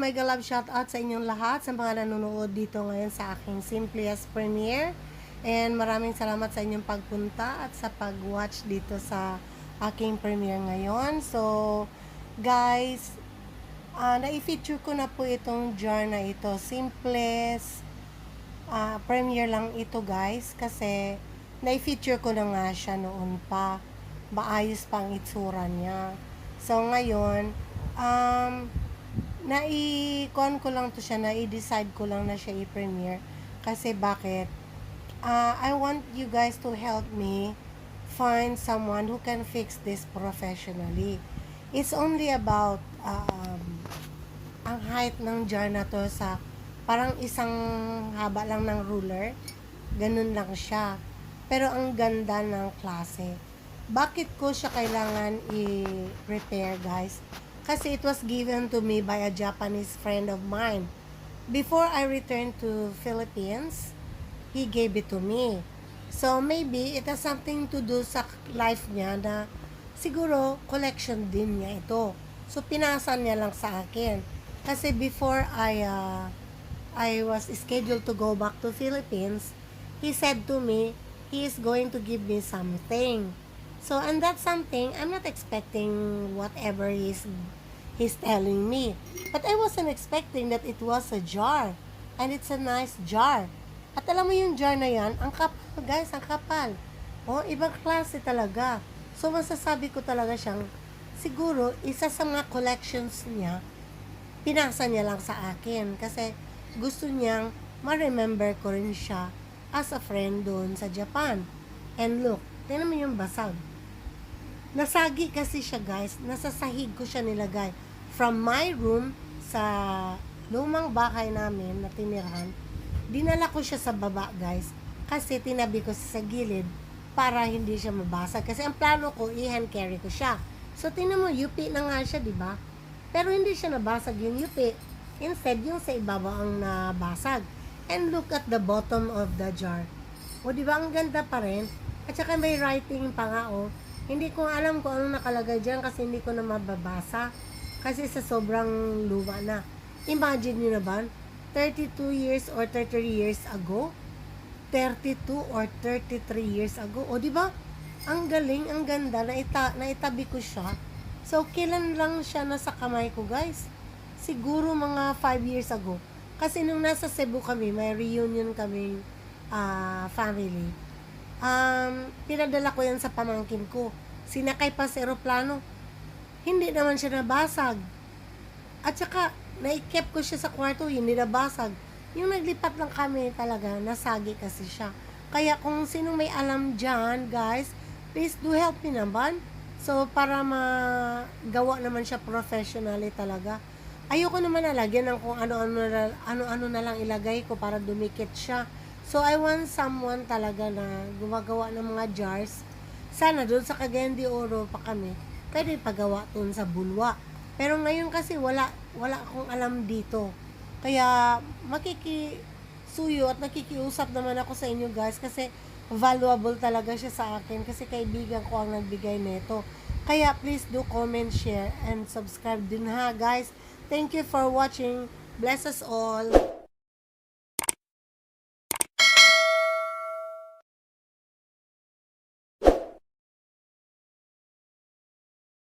mega love shoutout sa inyong lahat, sa mga nanonood dito ngayon sa aking Simpliest Premiere. And maraming salamat sa inyong pagpunta at sa pag-watch dito sa aking premiere ngayon. So, guys, na-feature ko na po itong jar na ito. Simplest premiere lang ito, guys, kasi na-feature ko na nga siya noon pa. Maayos pa ang itsura niya. So, ngayon, na-con ko lang to siya, na-decide ko lang na siya i-premiere. Kasi bakit? I want you guys to help me find someone who can fix this professionally. It's only about ang height ng jar na to sa parang isang haba lang ng ruler. Ganun lang siya. Pero ang ganda ng klase. Bakit ko siya kailangan i-repair, guys? Kasi it was given to me by a Japanese friend of mine. Before I returned to Philippines, he gave it to me. So, maybe it has something to do sa life niya na siguro collection din niya ito. So, pinasa niya lang sa akin. Kasi before I was scheduled to go back to Philippines, he said to me, he is going to give me something. So, and that's something, I'm not expecting whatever he's telling me. But I wasn't expecting that it was a jar. And it's a nice jar. At alam mo yung jar na yan, ang kapal, guys, ang kapal. Oh, ibang klase talaga. So, masasabi ko talaga siyang, siguro, isa sa mga collections niya, pinasa niya lang sa akin. Kasi, gusto niyang ma-remember ko rin siya as a friend doon sa Japan. And look, tingnan mo yung basag. Nasagi kasi siya, guys. Nasa sahig ko siya nilagay. From my room, sa lumang bahay namin na tinirahan, dinala ko siya sa baba, guys, kasi tinabi ko sa gilid para hindi siya mabasag. Kasi ang plano ko, i-hand carry ko siya. So, tingnan mo, yupi na nga siya, di ba? Pero hindi siya nabasag yung yupi. Instead, yung sa ibabaw ang nabasag. And look at the bottom of the jar. O, di ba, ang ganda pa rin? At saka may writing pa nga, o. Hindi ko alam kung anong nakalagay dyan kasi hindi ko na mababasa. Kasi sa sobrang luma na. Imagine nyo na ba? 32 years or 33 years ago, 32 or 33 years ago. O, di ba? Ang galing, ang ganda, naitabi ko siya. So, kailan lang siya nasa kamay ko, guys? Siguro mga 5 years ago. Kasi nung nasa Cebu kami, may reunion kami family. Pinadala ko yan sa pamangkin ko. Sinakay pa sa eroplano. Hindi naman siya nabasag. At saka, naikep ko siya sa kwarto, hindi nabasag. Yung naglipat lang kami talaga, nasagi kasi siya. Kaya kung sinong may alam dyan, guys, please do help me naman. So, para magawa naman siya professionally talaga. Ayoko naman nalagyan ng kung ano-ano na lang ilagay ko para dumikit siya. So, I want someone talaga na gumagawa ng mga jars. Sana doon sa Cagayan de Oro pa kami, pwede pagawa doon sa Bulwa. Pero ngayon kasi wala akong alam dito. Kaya makikisuyo at nakikiusap naman ako sa inyo, guys, kasi valuable talaga siya sa akin kasi kaibigan ko ang nagbigay nito. Kaya please do comment, share, and subscribe din ha, guys. Thank you for watching. Bless us all.